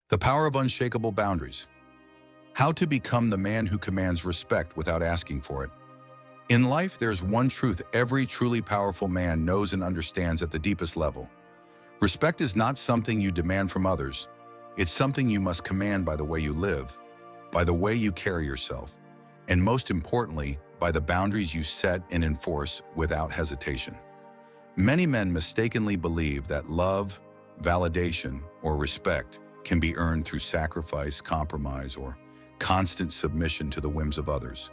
The power of unshakable boundaries. How to become the man who commands respect without asking for it. In life, there's one truth every truly powerful man knows and understands at the deepest level. Respect is not something you demand from others. It's something you must command by the way you live, by the way you carry yourself, and most importantly, by the boundaries you set and enforce without hesitation. Many men mistakenly believe that love, validation, or respect can be earned through sacrifice, compromise, or constant submission to the whims of others.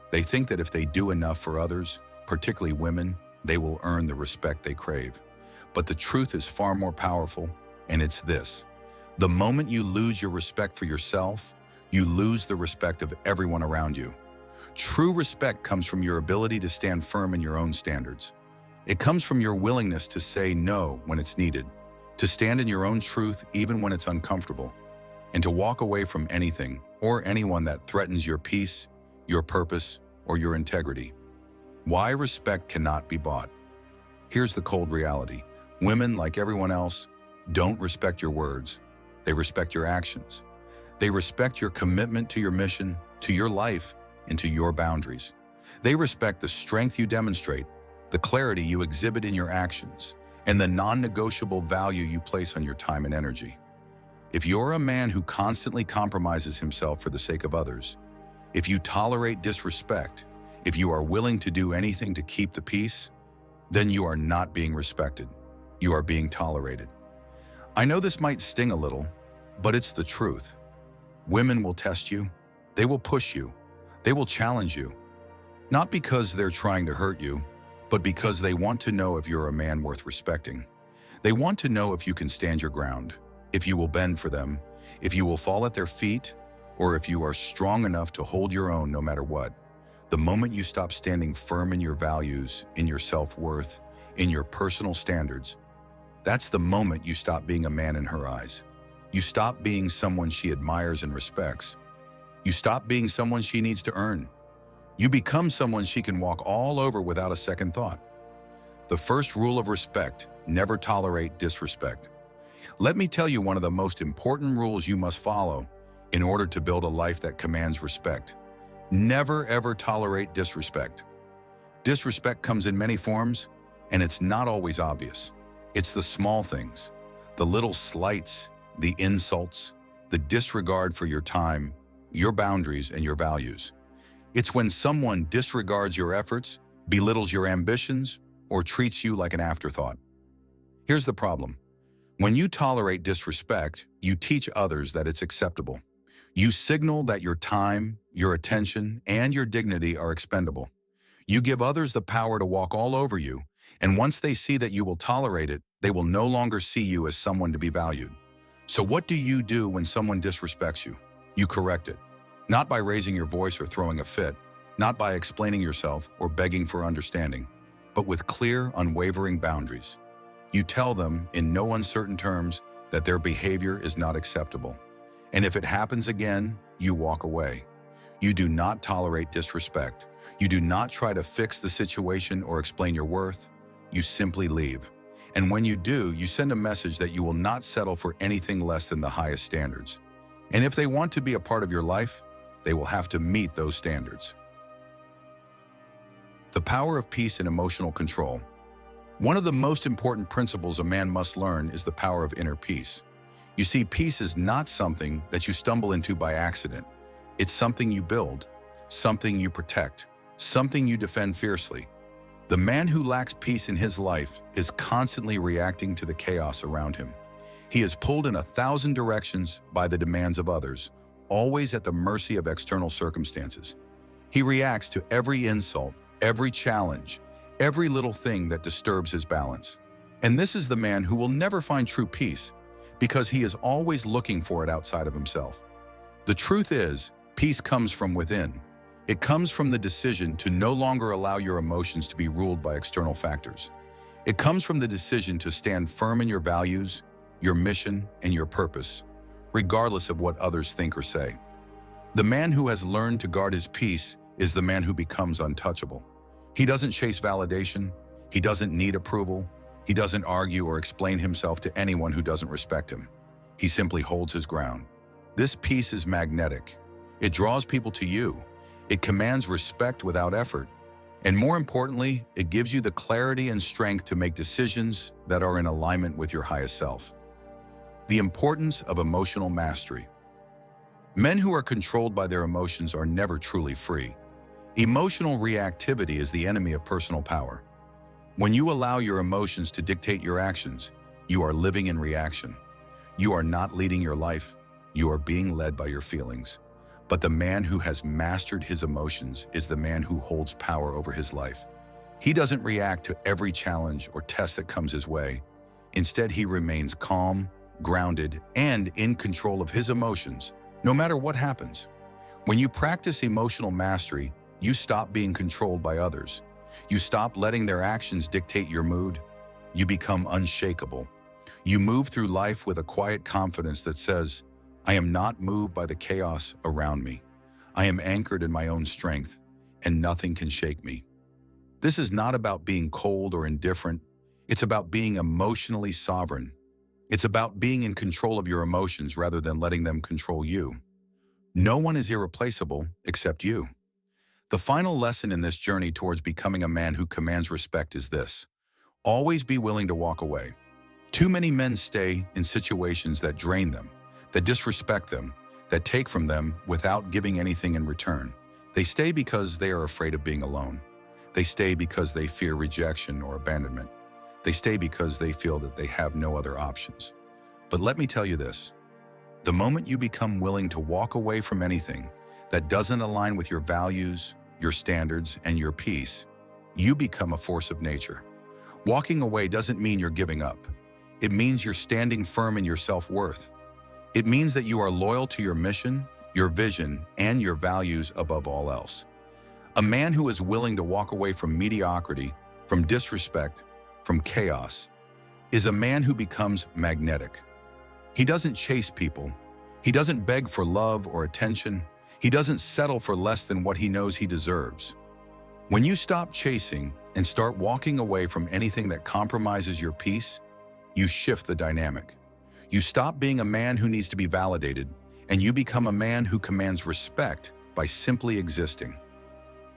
They think that if they do enough for others, particularly women, they will earn the respect they crave. But the truth is far more powerful, and it's this. The moment you lose your respect for yourself, you lose the respect of everyone around you. True respect comes from your ability to stand firm in your own standards. It comes from your willingness to say no when it's needed, to stand in your own truth even when it's uncomfortable, and to walk away from anything or anyone that threatens your peace, your purpose, or your integrity. Why respect cannot be bought. Here's the cold reality. Women, like everyone else, don't respect your words. They respect your actions. They respect your commitment to your mission, to your life, and to your boundaries. They respect the strength you demonstrate, the clarity you exhibit in your actions, and the non-negotiable value you place on your time and energy. If you're a man who constantly compromises himself for the sake of others, if you tolerate disrespect, if you are willing to do anything to keep the peace, then you are not being respected. You are being tolerated. I know this might sting a little, but it's the truth. Women will test you. They will push you. They will challenge you. Not because they're trying to hurt you, but because they want to know if you're a man worth respecting. They want to know if you can stand your ground, if you will bend for them, if you will fall at their feet, or if you are strong enough to hold your own no matter what. The moment you stop standing firm in your values, in your self-worth, in your personal standards, that's the moment you stop being a man in her eyes. You stop being someone she admires and respects. You stop being someone she needs to earn. You become someone she can walk all over without a second thought. The first rule of respect: never tolerate disrespect. Let me tell you one of the most important rules you must follow in order to build a life that commands respect. Never ever tolerate disrespect. Disrespect comes in many forms, and it's not always obvious. It's the small things, the little slights, the insults, the disregard for your time, your boundaries, and your values. It's when someone disregards your efforts, belittles your ambitions, or treats you like an afterthought. Here's the problem. When you tolerate disrespect, you teach others that it's acceptable. You signal that your time, your attention, and your dignity are expendable. You give others the power to walk all over you, and once they see that you will tolerate it, they will no longer see you as someone to be valued. So what do you do when someone disrespects you? You correct it. Not by raising your voice or throwing a fit, not by explaining yourself or begging for understanding, but with clear, unwavering boundaries. You tell them, in no uncertain terms, that their behavior is not acceptable. And if it happens again, you walk away. You do not tolerate disrespect. You do not try to fix the situation or explain your worth. You simply leave. And when you do, you send a message that you will not settle for anything less than the highest standards. And if they want to be a part of your life, they will have to meet those standards. The power of peace and emotional control. One of the most important principles a man must learn is the power of inner peace. You see, peace is not something that you stumble into by accident. It's something you build, something you protect, something you defend fiercely. The man who lacks peace in his life is constantly reacting to the chaos around him. He is pulled in 1,000 directions by the demands of others, always at the mercy of external circumstances. He reacts to every insult, every challenge, every little thing that disturbs his balance. And this is the man who will never find true peace because he is always looking for it outside of himself. The truth is, peace comes from within. It comes from the decision to no longer allow your emotions to be ruled by external factors. It comes from the decision to stand firm in your values, your mission, and your purpose, regardless of what others think or say. The man who has learned to guard his peace is the man who becomes untouchable. He doesn't chase validation. He doesn't need approval. He doesn't argue or explain himself to anyone who doesn't respect him. He simply holds his ground. This peace is magnetic. It draws people to you. It commands respect without effort. And more importantly, it gives you the clarity and strength to make decisions that are in alignment with your highest self. The importance of emotional mastery. Men who are controlled by their emotions are never truly free. Emotional reactivity is the enemy of personal power. When you allow your emotions to dictate your actions, you are living in reaction. You are not leading your life. You are being led by your feelings. But the man who has mastered his emotions is the man who holds power over his life. He doesn't react to every challenge or test that comes his way. Instead, he remains calm, grounded, and in control of his emotions, no matter what happens. When you practice emotional mastery, you stop being controlled by others. You stop letting their actions dictate your mood. You become unshakable. You move through life with a quiet confidence that says, I am not moved by the chaos around me. I am anchored in my own strength, and nothing can shake me. This is not about being cold or indifferent. It's about being emotionally sovereign. It's about being in control of your emotions rather than letting them control you. No one is irreplaceable except you. The final lesson in this journey towards becoming a man who commands respect is this: always be willing to walk away. Too many men stay in situations that drain them, that disrespect them, that take from them without giving anything in return. They stay because they are afraid of being alone. They stay because they fear rejection or abandonment. They stay because they feel that they have no other options. But let me tell you this: the moment you become willing to walk away from anything that doesn't align with your values, your standards, and your peace, you become a force of nature. Walking away doesn't mean you're giving up. It means you're standing firm in your self-worth. It means that you are loyal to your mission, your vision, and your values above all else. A man who is willing to walk away from mediocrity, from disrespect, from chaos, is a man who becomes magnetic. He doesn't chase people. He doesn't beg for love or attention. He doesn't settle for less than what he knows he deserves. When you stop chasing and start walking away from anything that compromises your peace, you shift the dynamic. You stop being a man who needs to be validated, and you become a man who commands respect by simply existing.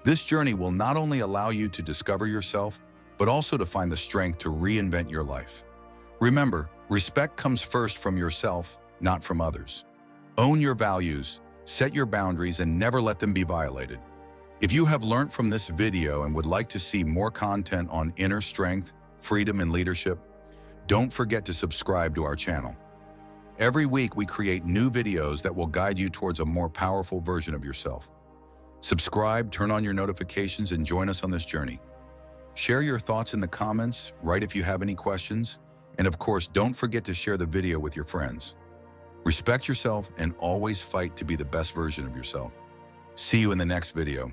This journey will not only allow you to discover yourself, but also to find the strength to reinvent your life. Remember, respect comes first from yourself, not from others. Own your values, set your boundaries, and never let them be violated. If you have learned from this video and would like to see more content on inner strength, freedom, and leadership, don't forget to subscribe to our channel. Every week we create new videos that will guide you towards a more powerful version of yourself. Subscribe, turn on your notifications, and join us on this journey. Share your thoughts in the comments, write if you have any questions, and of course, don't forget to share the video with your friends. Respect yourself and always fight to be the best version of yourself. See you in the next video.